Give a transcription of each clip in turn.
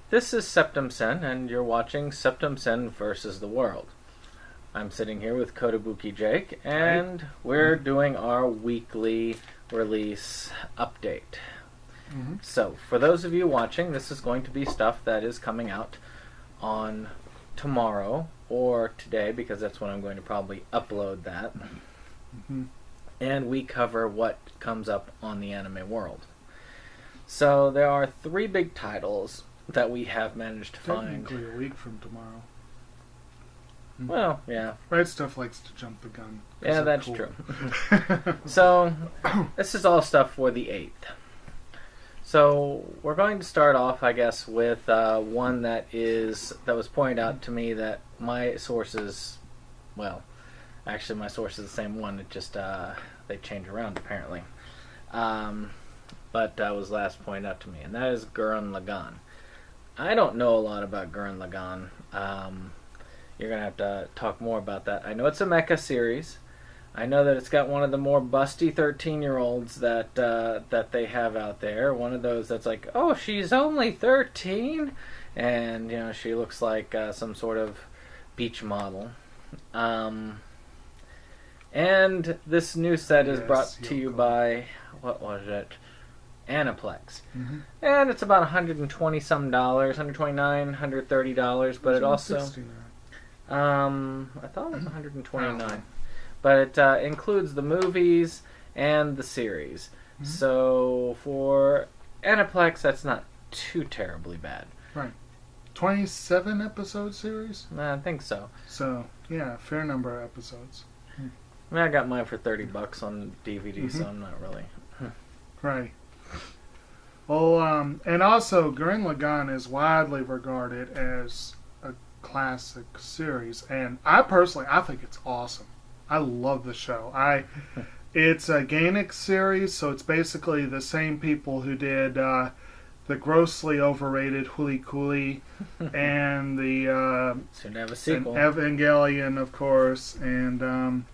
This is Septum Sen, and you're watching Septum Sen versus the World. I'm sitting here with Kotobuki Jake, and we're doing our weekly release update. So, for those of you watching, this is going to be stuff that is coming out on tomorrow or today, because that's when I'm going to probably upload that. And we cover what comes up on the anime world. So, there are 3 big titles that we have managed to find. Technically a week from tomorrow. Well, yeah. Red Stuff likes to jump the gun. Yeah, that's true. So, this is all stuff for the 8th. So, we're going to start off, I guess, with one that was pointed out to me that my sources, well, actually my source is the same one, it just, they change around apparently. But that was last pointed out to me, and that is Gurran Lagann. I don't know a lot about Gurran Lagann. You're going to have to talk more about that. I know it's a mecha series. I know that it's got one of the more busty 13-year-olds that they have out there. One of those that's like, oh, she's only 13? And, you know, she looks like some sort of beach model. And this new set is brought to you by, what was it? Aniplex. And it's about $120 some, $129, $130, but it also I thought it was $129. But it includes the movies and the series. So for Aniplex, that's not too terribly bad. Right. 27 episode series? I think so. So, yeah, fair number of episodes. I mean, I got mine for $30 on DVD, so I'm not really... Right. Well, and also, Gurran Lagann is widely regarded as a classic series, and I think it's awesome. I love the show. It's a Gainax series, so it's basically the same people who did the grossly overrated Huli Kuli and the soon to have a sequel. And Evangelion, of course, and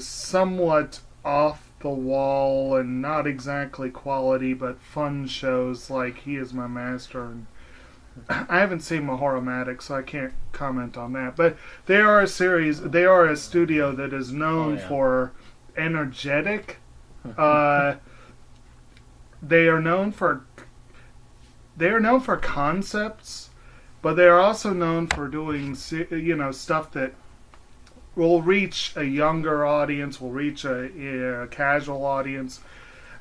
somewhat off the wall and not exactly quality but fun shows like He Is My Master, and I haven't seen Mahoromatic, so I can't comment on that, but they are a studio that is known for energetic they are known for concepts, but they are also known for doing stuff that will reach a younger audience, will reach a casual audience.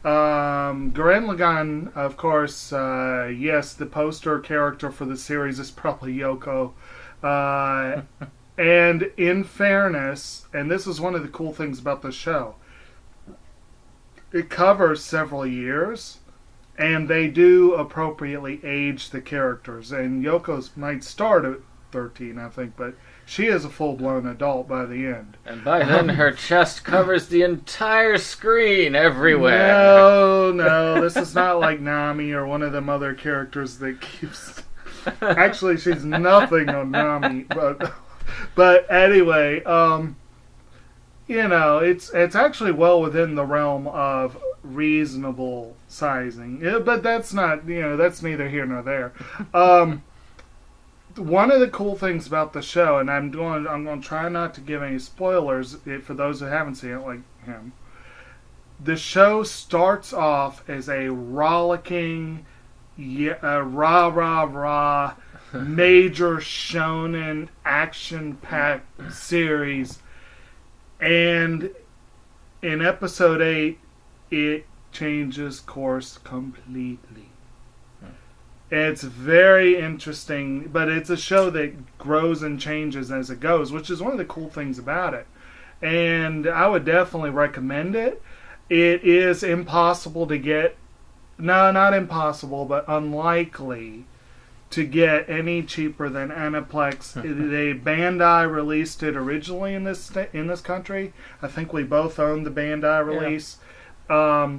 Gurran Lagann, of course, yes, the poster character for the series is probably Yoko. And in fairness, and this is one of the cool things about the show, it covers several years, and they do appropriately age the characters. And Yoko's might start at 13, I think, but she is a full-blown adult by the end. And by then, her chest covers the entire screen everywhere. No, this is not like Nami or one of them other characters that keeps... Actually, she's nothing on Nami, but anyway, it's actually well within the realm of reasonable sizing. But that's not, that's neither here nor there. One of the cool things about the show, and I'm going to try not to give any spoilers for those who haven't seen it, like him. The show starts off as a rollicking, rah major shonen action-packed series, and in episode 8, it changes course completely. It's very interesting, but it's a show that grows and changes as it goes, which is one of the cool things about it. And I would definitely recommend it. It is impossible to get, no, not impossible, but unlikely to get any cheaper than Aniplex. The Bandai released it originally in this country. I think we both own the Bandai release. Yeah.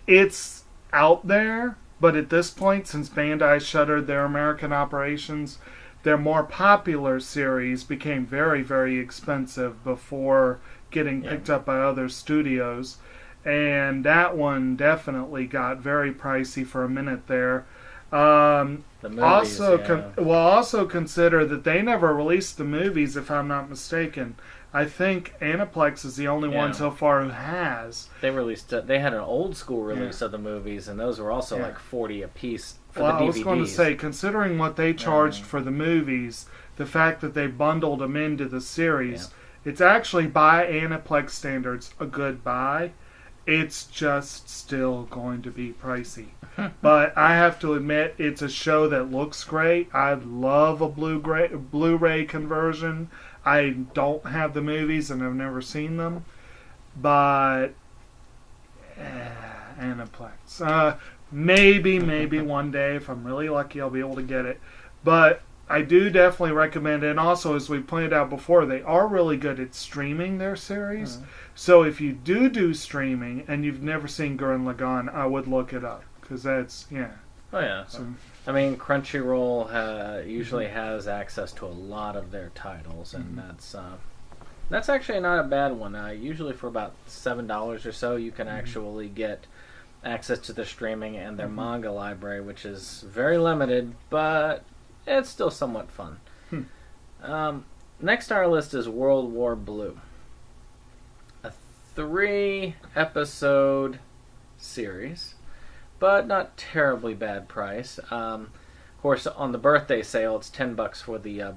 It's out there. But at this point, since Bandai shuttered their American operations, their more popular series became very, very expensive before getting picked up by other studios. And that one definitely got very pricey for a minute there. The movies, Also consider that they never released the movies, if I'm not mistaken. I think Aniplex is the only one so far who has. They had an old school release of the movies, and those were also like $40 a piece for the DVDs. I was going to say, considering what they charged for the movies, the fact that they bundled them into the series, it's actually, by Aniplex standards, a good buy. It's just still going to be pricey. But I have to admit, it's a show that looks great. I love a Blu-ray conversion. I don't have the movies and I've never seen them. But Aniplex. Maybe one day, if I'm really lucky, I'll be able to get it. But I do definitely recommend it. And also, as we pointed out before, they are really good at streaming their series. So if you do streaming and you've never seen Gurran Lagann, I would look it up. Because that's, Oh, yeah. So, I mean, Crunchyroll usually has access to a lot of their titles, and that's actually not a bad one. Usually for about $7 or so, you can actually get access to the streaming and their manga library, which is very limited, but it's still somewhat fun. Next on our list is World War Blue. A 3-episode series, but not terribly bad price. Of course, on the birthday sale, it's $10 for the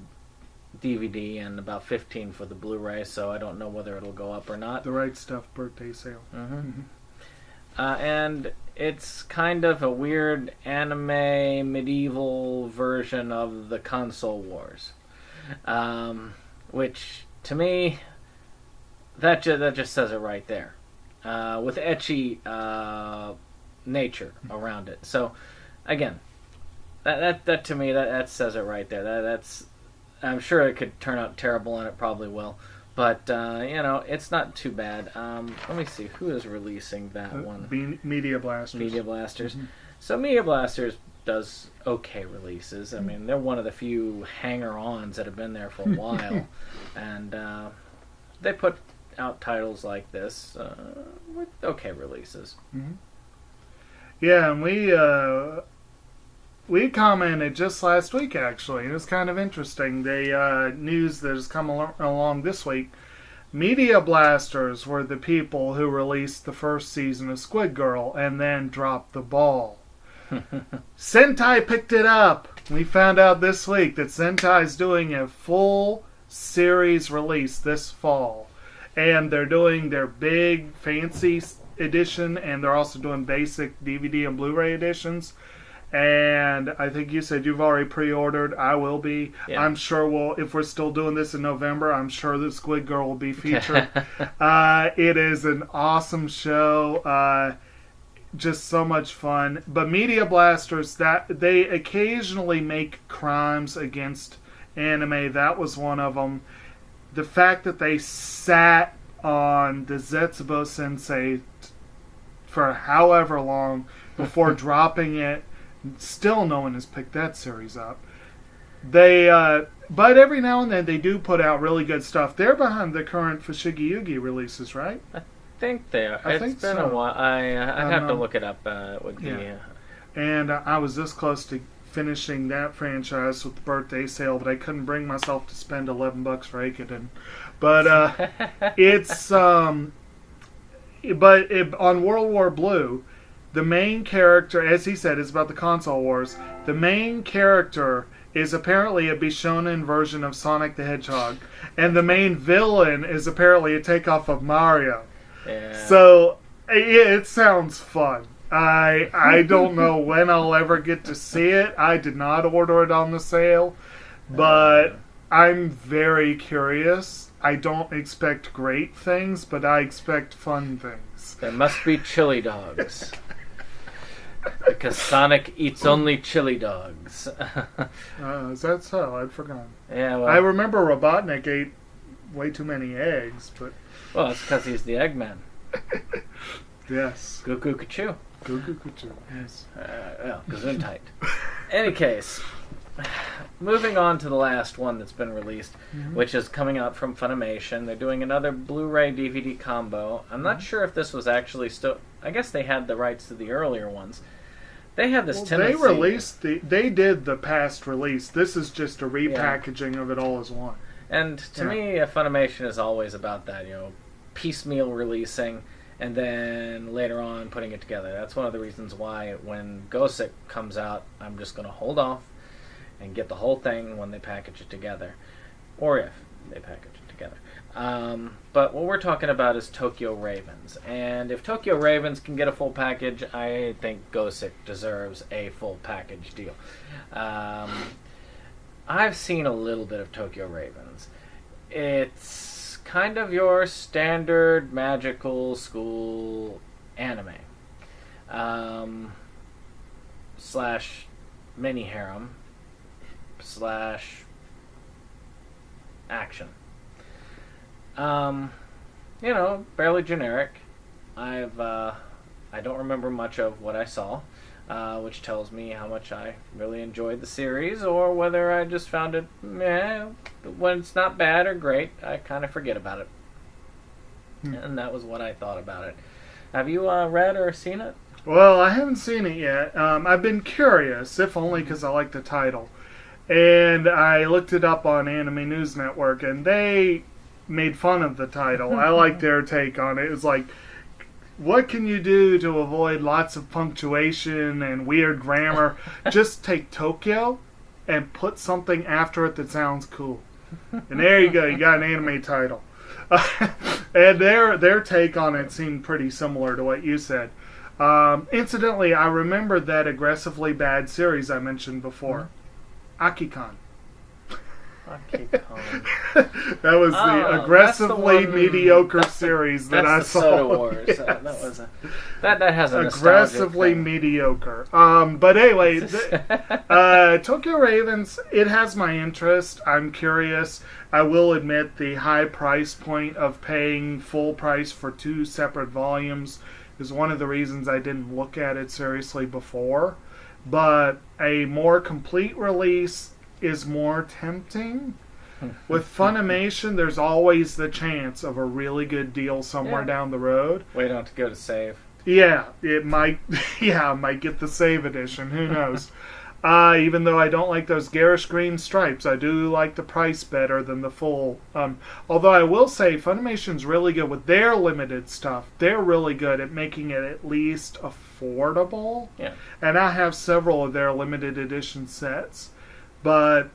DVD and about $15 for the Blu-ray, so I don't know whether it'll go up or not. The Right Stuff birthday sale. And it's kind of a weird anime medieval version of the console wars, which to me, that just says it right there, with ecchi nature around it. So again, that to me that says it right there. That's I'm sure it could turn out terrible, and it probably will. But, it's not too bad. Let me see. Who is releasing that one? Media Blasters. Media Blasters. So Media Blasters does okay releases. I mean, they're one of the few hanger-ons that have been there for a while. And they put out titles like this with okay releases. Yeah, and we commented just last week, actually. It was kind of interesting. The news that has come along this week. Media Blasters were the people who released the first season of Squid Girl and then dropped the ball. Sentai picked it up. We found out this week that Sentai's doing a full series release this fall. And they're doing their big, fancy edition, and they're also doing basic DVD and Blu-ray editions. And I think you said you've already pre-ordered. I will be. Yeah. I'm sure if we're still doing this in November, I'm sure that Squid Girl will be featured. It is an awesome show. Just so much fun. But Media Blasters, that they occasionally make crimes against anime. That was one of them. The fact that they sat on the Zetsubo Sensei for however long before dropping it. Still no one has picked that series up. But every now and then they do put out really good stuff. They're behind the current Fushigi Yugi releases, right? I think they are. It's been a while. I'd have to look it up. And I was this close to finishing that franchise with the birthday sale, but I couldn't bring myself to spend $11 for Aikiden. But it's on World War Blue. The main character, as he said, is about the console wars. The main character is apparently a Bishonen version of Sonic the Hedgehog. And the main villain is apparently a takeoff of Mario. Yeah. So, it sounds fun. I don't know when I'll ever get to see it. I did not order it on the sale. But I'm very curious. I don't expect great things, but I expect fun things. There must be chili dogs. Because Sonic eats only chili dogs. Is that so? I'd forgotten. Yeah, well, I remember Robotnik ate way too many eggs, but... Well, it's because he's the Eggman. Yes. Goo Goo Ka-Choo. Goo Goo Ka-Choo, yes. Gesundheit. Any case, moving on to the last one that's been released, which is coming out from Funimation. They're doing another Blu-ray DVD combo. I'm not sure if this was actually still... I guess they had the rights to the earlier ones. They have this Well, tendency. they did the past release. This is just a repackaging of it all as one. And to me, Funimation is always about that, piecemeal releasing and then later on putting it together. That's one of the reasons why when Gosick comes out, I'm just going to hold off and get the whole thing when they package it together. Or if they package it together. But what we're talking about is Tokyo Ravens. And if Tokyo Ravens can get a full package, I think Gosick deserves a full package deal. I've seen a little bit of Tokyo Ravens. It's kind of your standard magical school anime. Slash mini harem. Slash action. Fairly generic. I don't remember much of what I saw, which tells me how much I really enjoyed the series, or whether I just found it meh. When it's not bad or great, I kind of forget about it. And that was what I thought about it. Have you read or seen it? Well, I haven't seen it yet. I've been curious, if only because I like the title. And I looked it up on Anime News Network, and they made fun of the title. I like their take on it. It's like, what can you do to avoid lots of punctuation and weird grammar? Just take Tokyo and put something after it that sounds cool. And there you go. You got an anime title. And their take on it seemed pretty similar to what you said. Incidentally, I remembered that aggressively bad series I mentioned before. Akikan. That was the aggressively mediocre series that I saw. Soda Wars. Yes. That has an aggressively mediocre. But anyway, Tokyo Ravens. It has my interest. I'm curious. I will admit the high price point of paying full price for 2 separate volumes is one of the reasons I didn't look at it seriously before. But a more complete release is more tempting. With Funimation, there's always the chance of a really good deal somewhere down the road. Wait on to go to save. Yeah, it might. Yeah, I might get the save edition. Who knows? Even though I don't like those garish green stripes, I do like the price better than the full. Although I will say, Funimation's really good with their limited stuff. They're really good at making it at least affordable. Yeah. And I have several of their limited edition sets, but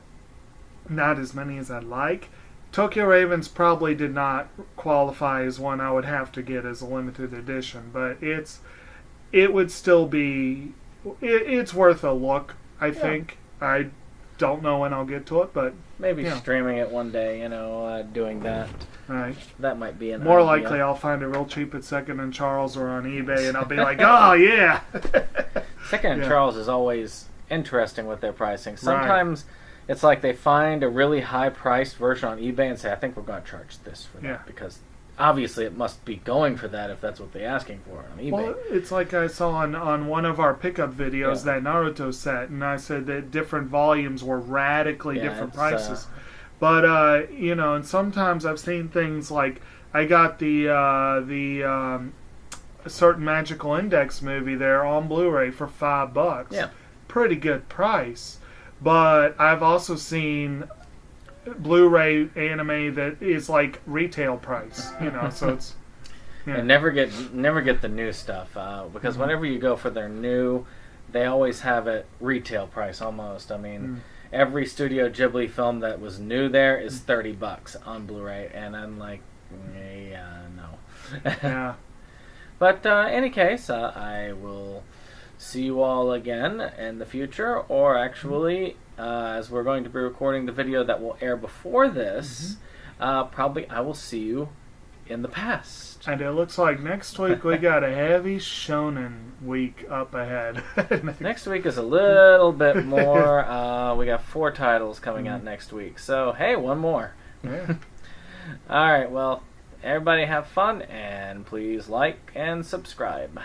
not as many as I'd like. Tokyo Ravens probably did not qualify as one I would have to get as a limited edition, but it would still be. It's worth a look, I think. I don't know when I'll get to it, but maybe streaming it one day, doing that. Right. That might be an more idea. likely I'll find it real cheap at Second and Charles or on eBay, and I'll be like, oh yeah. Second and Charles is always interesting with their pricing. Sometimes it's like they find a really high-priced version on eBay and say, I think we're going to charge this for that, because obviously it must be going for that if that's what they're asking for on eBay. Well, it's like I saw on one of our pickup videos, that Naruto set, and I said that different volumes were radically different prices. But, and sometimes I've seen things like, I got the certain Magical Index movie there on Blu-ray for $5. Yeah. Pretty good price. But I've also seen Blu-ray anime that is like retail price, so it's... Yeah. And never get the new stuff, because whenever you go for their new, they always have it retail price almost. I mean... Every Studio Ghibli film that was new there is $30 on Blu-ray, and I'm like, no. Yeah. But in any case, I will see you all again in the future, or actually, as we're going to be recording the video that will air before this, probably I will see you in the past. And it looks like next week we got a heavy shonen week up ahead. Next week is a little bit more. We got 4 titles coming out next week. So, hey, one more. Yeah. All right, well, everybody have fun, and please like and subscribe.